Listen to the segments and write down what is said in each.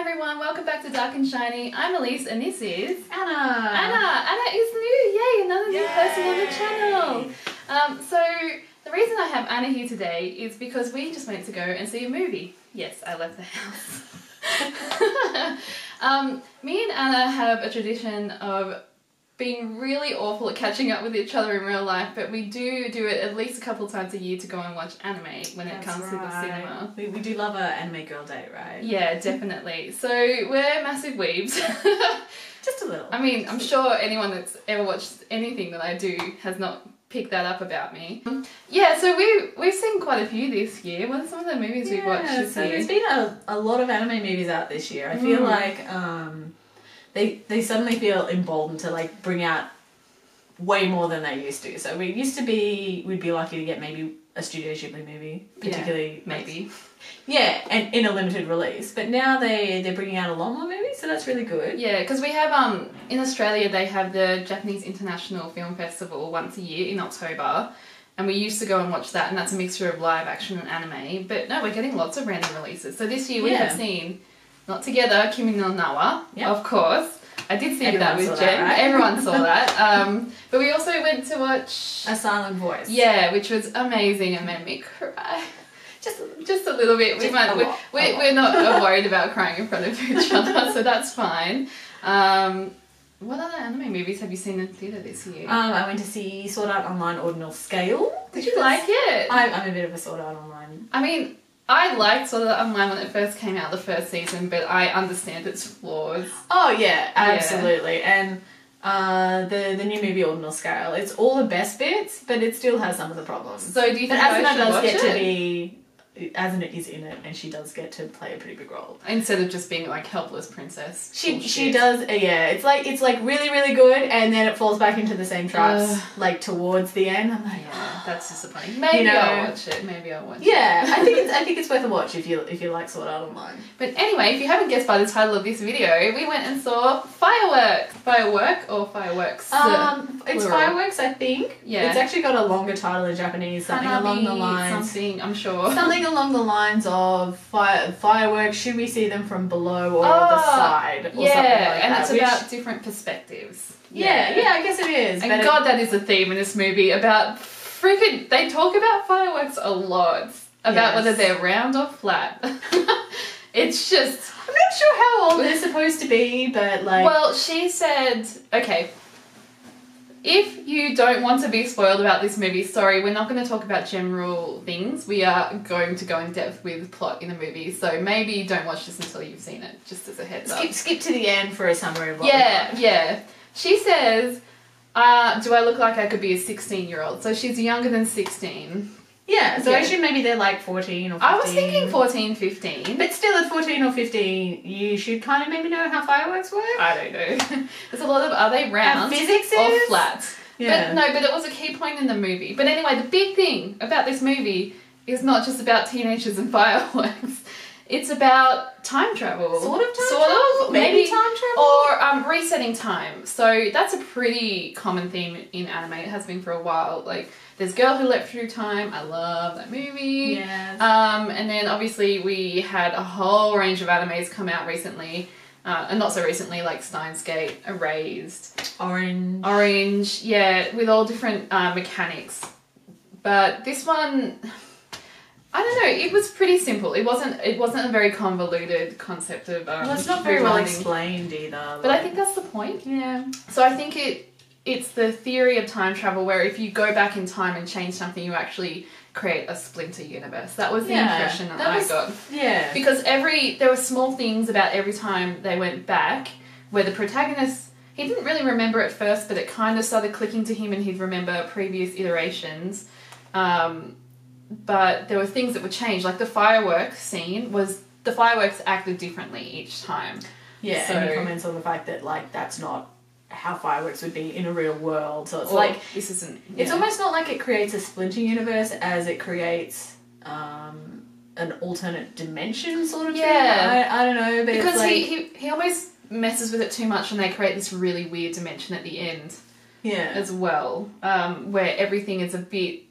everyone, welcome back to Dark and Shiny. I'm Elise and this is Anna. Anna is new, yay, another new person on the channel. So the reason I have Anna here today is because we just went to go and see a movie. Yes, I left the house. Me and Anna have a tradition of being really awful at catching up with each other in real life, but we do it at least a couple times a year to go and watch anime when it comes to the cinema. We do love an anime girl date, right? Yeah, definitely. So we're massive weebs. Just a little. I mean, I'm sure anyone that's ever watched anything that I do has not picked that up about me. Yeah, so we've seen quite a few this year. What are some of the movies we've watched this year? There's been a lot of anime movies out this year. I feel like they suddenly feel emboldened to like bring out way more than they used to. So we'd be lucky to get maybe a Studio Ghibli movie, particularly maybe. Yeah, and in a limited release. But now they're bringing out a lot more movies, so that's really good. Yeah, because we have in Australia they have the Japanese International Film Festival once a year in October. And we used to go and watch that, and that's a mixture of live action and anime. But no, we're getting lots of random releases. So this year we have seen Not Together, Kimi no Na wa, of course. I did see that with Jen. Right? Everyone saw that. But we also went to watch A Silent Voice. Yeah, which was amazing and made me cry. Just a little bit. We're not worried about crying in front of each other, so that's fine. What other anime movies have you seen in theatre this year? I went to see Sword Art Online Ordinal Scale. Did you like it? I'm a bit of a Sword Art Online. I mean, I liked Sword Art Online when it first came out the first season, but I understand its flaws. Oh yeah, absolutely. Yeah. And the new movie Ordinal Scale, it's all the best bits, but it still has some of the problems. So do you think I should watch it? Asuna is in it, and she does get to play a pretty big role instead of just being like helpless princess. She does, yeah. It's like really really good, and then it falls back into the same traps like towards the end. I'm like, that's disappointing. Maybe I'll watch it. Maybe I'll watch it. Yeah, I think it's worth a watch if you like Sword Art Online. But anyway, if you haven't guessed by the title of this video, we went and saw Fireworks. Firework or Fireworks? It's Fireworks, I think. Yeah. It's actually got a longer title in Japanese. Something along the lines. Something, I'm sure. Something along the lines of fireworks, should we see them from below or the side? Or something like and that, it's about different perspectives. Yeah, I guess it is. And God, that is a theme in this movie about freaking, they talk about fireworks a lot. About whether they're round or flat. It's just, I'm not sure how old they're supposed to be, but like... Well, she said, okay, if you don't want to be spoiled about this movie, sorry, we're not going to talk about general things. We are going to go in depth with plot in the movie, so maybe don't watch this until you've seen it, just as a heads up. Skip to the end for a summary of what Yeah. She says, do I look like I could be a 16-year-old? So she's younger than 16. Yeah, so I assume maybe they're like 14 or 15. I was thinking 14, 15. But still at 14 or 15, you should kind of maybe know how fireworks work. I don't know. There's a lot of, are they round or flat? Yeah. But it was a key point in the movie. But anyway, the big thing about this movie is not just about teenagers and fireworks. It's about time travel. Sort of time travel? Maybe time travel? Or resetting time. So that's a pretty common theme in anime. It has been for a while. Like, there's Girl Who Leapt Through Time. I love that movie. Yes. And then obviously we had a whole range of animes come out recently. And not so recently, like Steins Gate, Erased. Orange, yeah, with all different mechanics. But this one, I don't know, it was pretty simple. It wasn't a very convoluted concept of well, it's not very well explained either. But I think that's the point. Yeah. So I think it's the theory of time travel where if you go back in time and change something, you actually create a splinter universe. That was the impression that I got. Yeah. Because there were small things about every time they went back where the protagonist, he didn't really remember at first, but it kind of started clicking to him and he'd remember previous iterations. But there were things that would change. Like the fireworks scene the fireworks acted differently each time. Yeah, and he comments on the fact that like that's not how fireworks would be in a real world. So it's like this isn't. Yeah. It's almost not like it creates a splinter universe as it creates an alternate dimension sort of thing. I don't know, but because it's like, he almost messes with it too much, and they create this really weird dimension at the end. Yeah. As well, where everything is a bit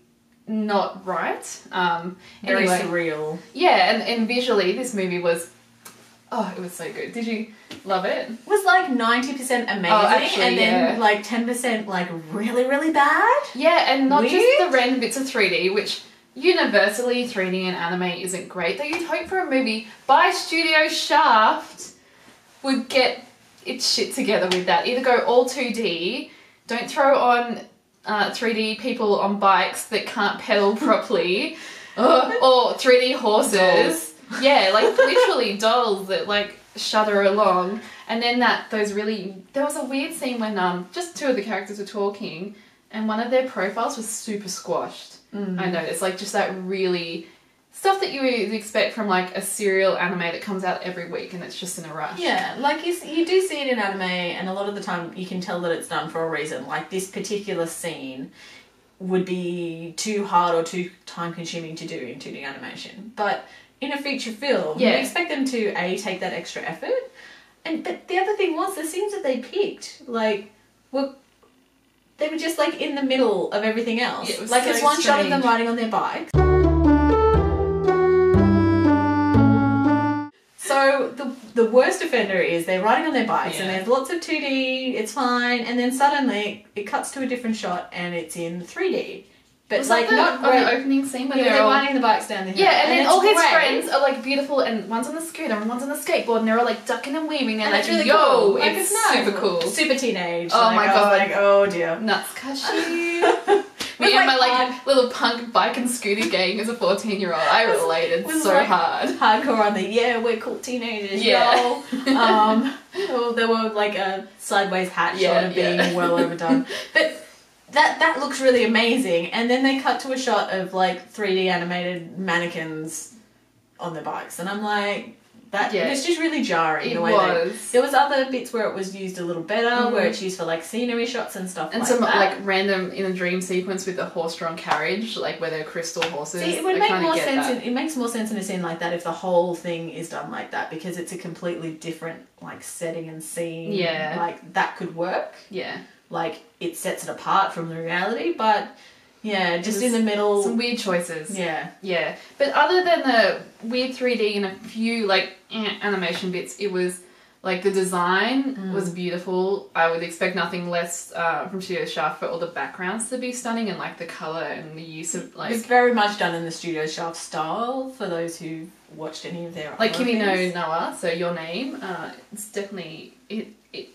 not right. Very surreal. Yeah, and visually this movie was Oh, it was so good. Did you love it? Was like 90% amazing, actually, and then yeah. like 10% like really, really bad. Yeah, and not just Weird. the random bits of 3D, which universally 3D in anime isn't great. Though you'd hope for a movie by Studio Shaft would get its shit together with that. Either go all 2D, don't throw on 3D people on bikes that can't pedal properly, or 3D horses. Dolls. Yeah, like literally dolls that like shudder along. And then there was a weird scene when just two of the characters were talking and one of their profiles was super squashed. I noticed, like just that really stuff that you would expect from like a serial anime that comes out every week and it's just in a rush. Yeah, like you do see it in anime, and a lot of the time you can tell that it's done for a reason. Like this particular scene would be too hard or too time consuming to do in 2D animation. But in a feature film, you expect them to take that extra effort. But the other thing was the scenes that they picked, like, they were just like in the middle of everything else. Yeah, it was like so it's one shot of them strange. riding on their bikes. So the worst offender is they're riding on their bikes and there's lots of 2D, it's fine, and then suddenly it cuts to a different shot and it's in 3D. But Was like that not on great. the opening scene when They're riding the bikes down the hill. Yeah, and then it's all his great. friends are like beautiful, and one's on the scooter and one's on the skateboard, and they're all like ducking and weaving. And And like, it's really yo, cool. Like, it's nice. super cool. Super teenage. Oh like, my I was God. like, oh dear. Nuts Kashi. Was Me and my like like little punk bike and scooter gang as a 14-year-old, I related was so like hard. Hardcore on the we're cool teenagers. Yeah. Yo. There were like a sideways hat Yeah, shot of being yeah. well overdone, but that looks really amazing. And then they cut to a shot of like 3D animated mannequins on their bikes, and I'm like, it was just really jarring. It the way was. there was other bits where it was used a little better, where it's used for like scenery shots and stuff And like some that. like random in a dream sequence with the horse-drawn carriage, like where they're crystal horses. See, it would I make kinda more get sense. that. It makes more sense in a scene like that if the whole thing is done like that, because it's a completely different like setting and scene. Yeah. like that could work. Yeah. Like it sets it apart from the reality, but yeah, just was in the middle. Some weird choices. Yeah, Yeah, but other than the weird 3D and a few like animation bits, it was like the design was beautiful. I would expect nothing less from Studio Shaft for all the backgrounds to be stunning, and like the color and the use of like it's very much done in the Studio Shaft style. For those who watched any of their like other Kimi no things. Nawa, so Your Name. It's definitely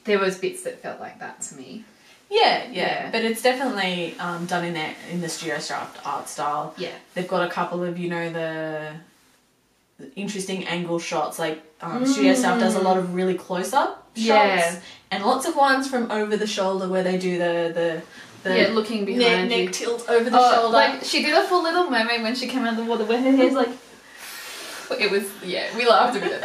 there was bits that felt like that to me. Yeah, but it's definitely done in the Studio Shaft art style. Yeah. They've got a couple of the interesting angle shots. Like Studio Shaft does a lot of really close up shots, Yeah. and lots of ones from over the shoulder where they do the Looking behind you. neck tilt over the shoulder. Like she did a full little moment when she came out of the water where her hair's like. It was we laughed a bit at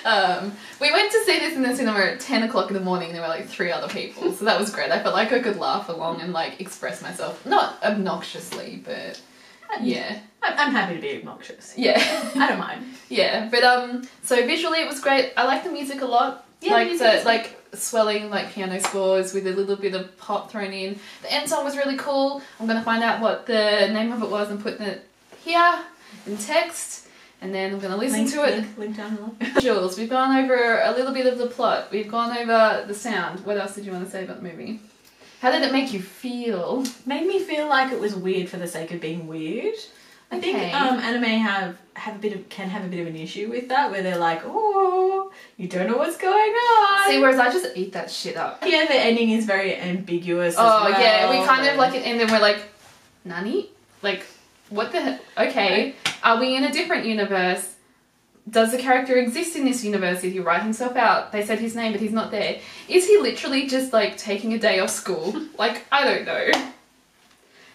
that. We went to see this in the cinema at 10 o'clock in the morning. There were like 3 other people, so that was great. I felt like I could laugh along and like express myself, not obnoxiously, but yeah, I'm happy to be obnoxious. yeah, I don't mind. yeah. But so visually it was great. I like the music a lot. Yeah, like the music is like swelling like piano scores with a little bit of pop thrown in. The end song was really cool. I'm gonna find out what the name of it was and put it here in text. And then I'm going to listen to it. Link down below. Jules, we've gone over a little bit of the plot. We've gone over the sound. What else did you want to say about the movie? How did it make you feel? Made me feel like it was weird for the sake of being weird. I think Okay. anime can have a bit of an issue with that, where they're like, oh, you don't know what's going on. See, whereas I just eat that shit up. Yeah, the ending is very ambiguous. Oh, as well. yeah, we kind of like it, and then we're like, Nani? Like, what the heck? Okay, are we in a different universe? Does the character exist in this universe? Did he write himself out? They said his name, but he's not there. Is he literally just, like, taking a day off school? Like, I don't know.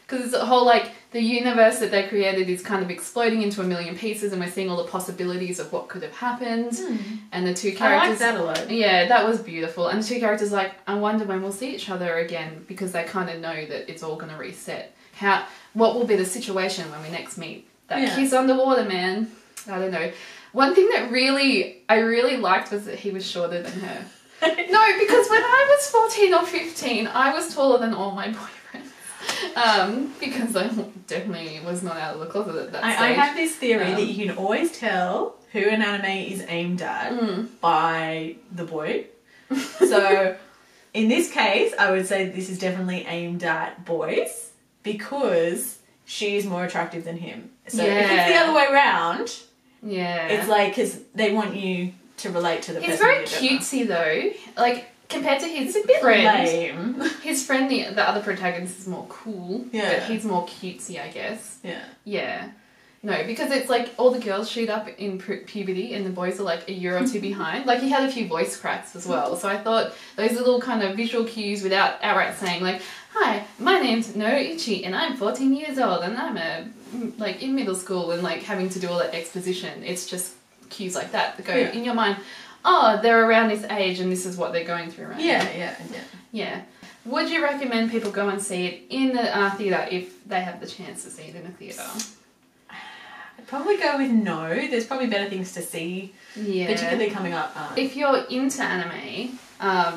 Because it's a whole, like, the universe that they created is kind of exploding into a million pieces, and we're seeing all the possibilities of what could have happened. And the two I characters... like that a lot. Yeah, that was beautiful. And the two characters like, I wonder when we'll see each other again, because they kind of know that it's all going to reset. What will be the situation when we next meet? That kiss underwater, man. I don't know. One thing that I really liked was that he was shorter than her. No, because when I was 14 or 15, I was taller than all my boyfriends. Because I definitely was not out of the closet at that I stage. have this theory that you can always tell who an anime is aimed at by the boy. So in this case, I would say this is definitely aimed at boys because she's more attractive than him. So if it's the other way around, it's like, because they want you to relate to the person. He's very cutesy though. Like, compared to his friend, lame. His friend, the other protagonist, is more cool. Yeah. But he's more cutesy, I guess. Yeah. Yeah. No, because it's like all the girls shoot up in puberty and the boys are like a year or two behind. Like, he had a few voice cracks as well. So I thought those little kind of visual cues without outright saying like, hi, my name's Noichi and I'm 14 years old and I'm in middle school, and like having to do all that exposition. It's just cues like that that go in your mind, oh, they're around this age and this is what they're going through right now. Yeah. Would you recommend people go and see it in the theatre if they have the chance to see it in a theatre? I'd probably go with no. There's probably better things to see, particularly coming up. If you're into anime, I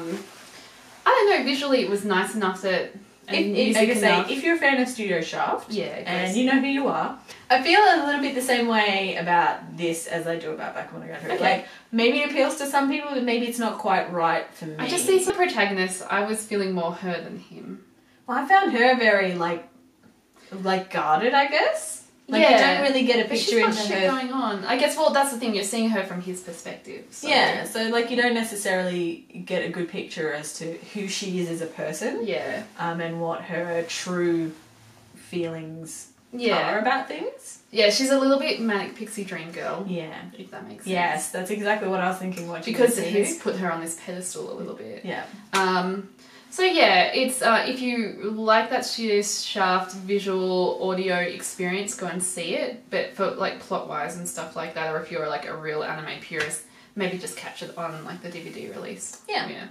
don't know, visually it was nice enough that... if you're a fan of Studio Shaft, and you know who you are, I feel a little bit the same way about this as I do about Bakemonogatari. Okay. Like, maybe it appeals to some people, but maybe it's not quite right for me. I just see some protagonists, I was feeling more her than him. Well, I found her very, like guarded, I guess. Like, you don't really get a picture into her. Shit going on. I guess, well, that's the thing, you're seeing her from his perspective. So. Yeah, so, like, you don't necessarily get a good picture as to who she is as a person. Yeah. And what her true feelings are about things. Yeah, she's a little bit manic pixie dream girl. Yeah. If that makes sense. Yes, that's exactly what I was thinking watching because he's put her on this pedestal a little bit. Yeah. So yeah, it's if you like that Studio Shaft visual audio experience, go and see it. But for like plot wise and stuff like that, or if you're like a real anime purist, maybe just catch it on like the DVD release. Yeah.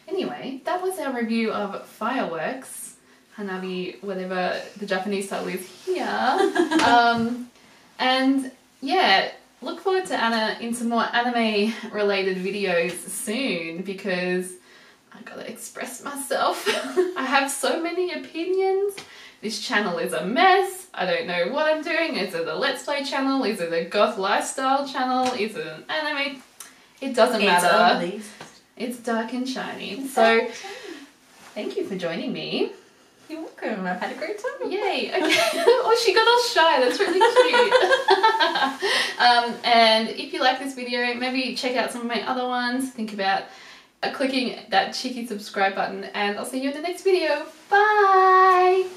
Anyway, that was our review of Fireworks, Hanabi, whatever the Japanese title is here. And yeah, look forward to Anna in some more anime related videos soon, because I gotta express myself. I have so many opinions. This channel is a mess. I don't know what I'm doing. Is it a Let's Play channel? Is it a goth lifestyle channel? Is it an anime? It doesn't matter. It's dark and shiny. So, thank you for joining me. You're welcome. I've had a great time. Yay. Okay. Oh, she got all shy. That's really cute. And if you like this video, maybe check out some of my other ones. Think about clicking that cheeky subscribe button, and I'll see you in the next video. Bye!